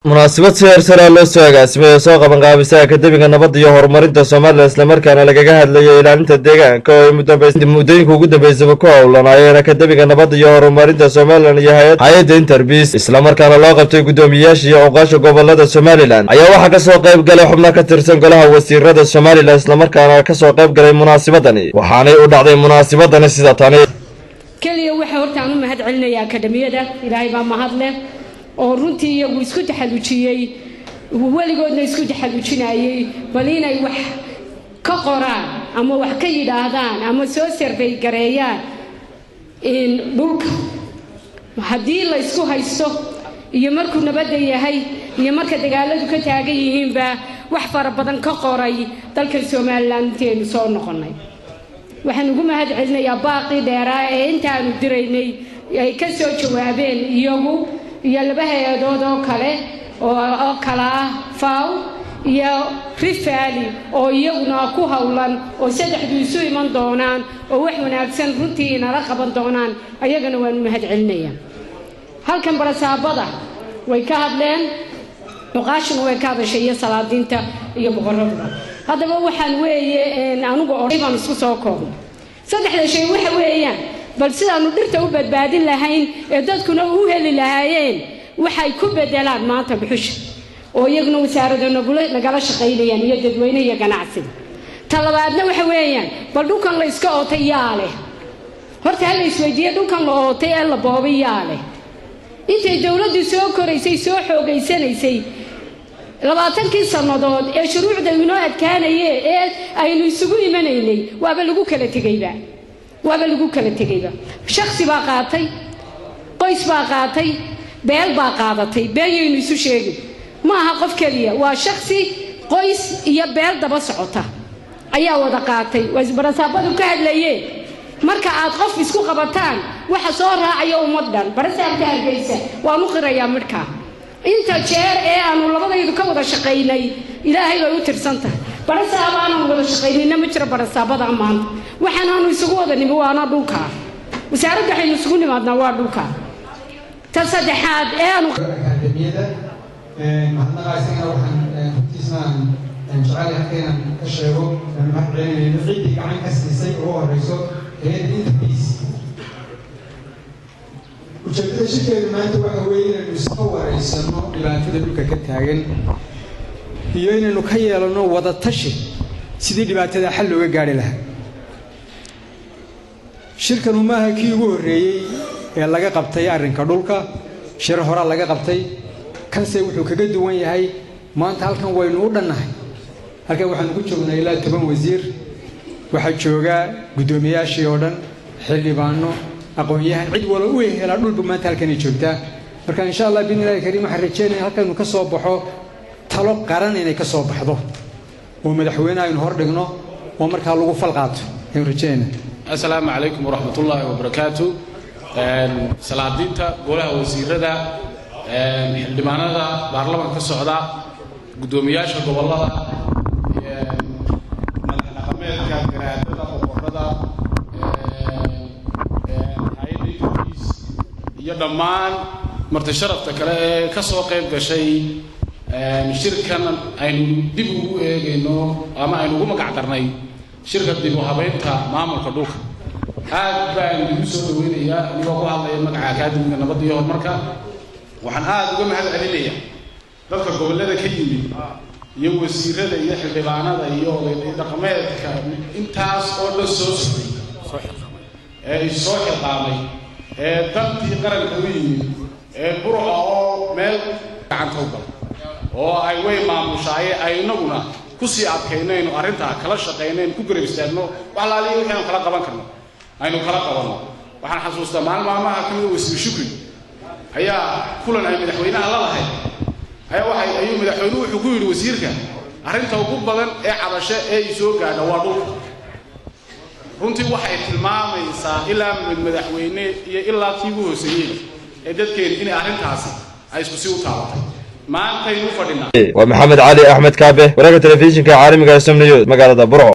munaasabad siyaasadeed loo soo agaasimay soo qaban qaabisay akademiga nabadda iyo horumarinta Soomaaliya isla markaana lagaga hadlayay ilaalinta deegaanka oo muddooyinka ugu dambeysay ku howlanaayeen akademiga nabadda iyo horumarinta Soomaaliland iyo hay'adda Interpeace isla markaana loo qabtay gudoomiyaasha iyo oqaasha gobolada Somaliland ayaa waxa ka soo qayb galay xubno ka tirsan golaha wasiirada Somaliland isla markaana ka soo qayb galay munaasabadani waxaanay u dhacday munaasabadani sida tani kaliya waxa horta aan u mahad celinayaa akademiyada Ilaahay baa mahad leh oo runtii iyagu isku taxalujiyay waligoodna isku taxalujinayay bal inay wax ka qoraan ama wax ka yidhaahdaan ama soo survey gareeyaan in dhulka haddii la isku haysto iyo markuu nabadda yahay iyo marka dagaaladu ka taagan yihiinba wax fara badan ka qoray dalka Soomaaliland inteenu soo noqonay waxaan ugu mahad celinayaa baaqi dheeraa ee intaanu diraynay ay ka soo jawaabeen iyagu iyo laba hay'adood oo kale oo kala FAO iyo Rifali oo iyaguna ku hawlan oo saddexdu isu iman doonaan oo wax wanaagsan runtii nala qaban doonaan ayagana waan mahad celinayaa halkan barasaabada way ka hadleen oqaashna way ka hadashay iyo salaadiinta iyo boqorada haddaba waxaan weeye anigu baan isku soo koobay saddexda shay waxa weeyaan bal sidaanu dhirta u badbaadin lahayn ee dadkuna u heli lahaayeen waxay ku bedelaan maanta buxusha oo iyaguna wasaaradda nagala shaqaynayaan iyo dadweynaha iyo ganacsiga talabaadna waxa weeyaan bal dhulkan la iska ootay yaale horta hal isweydiyo dhulkan la ootay ee la boobay yaale intay dawladdu soo koraysay soo xoogaysanaysay 20 sanadood ee shuruucda inoo adkaanayay ee aynu isugu imanaynay waaba lagu kala tagayba shakhsi baa qaatay qoys baa qaatay beel baa qaadatay beeyaynu isu sheegin ma aha qof kaliya waa shakhsi qoys iyo beel daba socota ayaa wada qaatay barasaabadu ka hadlayeen marka aad qof isku qabataan waxa soo raacaya ummadan barasaabka Hargeysa waan u qirayaa markaa inta jeer ee aanu labadaydu ka wada shaqaynay Ilaahay way u tirsantahay barasaabana wada shaqaynayna ma jira barasaabada amaanta waxaan aanu isugu wada nimi waana dhulka wasaaradda waxaynu isugu nimaadnaa waa dhulka ta saddexaad ee aanu akademiyada mahadnaqaysana waxaan runtiisaan jecelahay inaan ka sheego mahad celinayno ciidii gacan ka siisay oo horeyso hay'adda Interpeace ujeedada shirkeedu maanta waxa weeye inaynu iska wareysano dhibaatada dhulka ka taagan iyo inaynu ka yeelano wada tashi sidii dhibaatada xal looga gaari lahaa shirkanu maaha kii ugu horeeyay ee laga qabtay arrinka dhulka shir hore laga qabtay kanse wuxuu kaga duwan yahay maanta halkan waynu u dhannahay halkan waxaan ku joognaa ilaa 10 wasiir waxa jooga gudoomiyaashii oo dhan xildhibaano aqoon-yahan cid wala u hela dhulba maanta halkan ay joogtaa marka insha Allah bin Ilaahay kariim waxaan rajeynayaa halkan ka soo baxo talo qaran inay ka soo baxdo oo madaxweynaha aynu hor dhigno oo markaa lagu falqaato aynu rajeynayaa السلام عليكم ورحمة الله وبركاته. salaadiinta golaha wasiirada xildhibaanada baarlamaanka socda gudoomiyaasha gobolada madaxda garaadada boqorada hay'adda Interpeace iyo dhammaan marti sharafta kale ee ka soo qayb gashay shirkan aynu dib ugu eegayno ama aynu ugu magac darnay shirka dib u habeynta maamulka dhulka aad baan ugu soo dhaweynayaa anigoo ku hadlaya magaca akademiga nabadda iyo horumarka waxaan aad uga mahad celinayaa dadka gobolada ka yimid iyo wasiirada iyo xildhibaanada iyo dhaqameedka intaas oo la soo socday ee soo xilqaamay ee dantii qaranka u yimid ee burca oo meel gacanta u galay oo ay way maamushaayeen ay inaguna ku sii adkaynayno arrinta kala shaqaynayno ku garab istaagno wax laaliyo waxaan kala qaban karno aynu kala qabanno waxaan xasuustaa maalmaha kamid wasiir shukri ayaa kulan ay madaxweynaha la lahayd ayuu madaxweynuhu wuxuu ku yiri wasiirka arrinta ugu badan ee cabasho ee soo gaadha waa dhulka runtii waxay tilmaamaysaa ilaa madaxweyne iyo ilaa tii ugu hooseeyay ee dadkeen in arrintaasi ay isku sii u taabatay maanta aynu fadhinaa ومحمد علي أحمد كابه ورقة تلفزيون كعالمي قاسم نيوز مقالة برعو.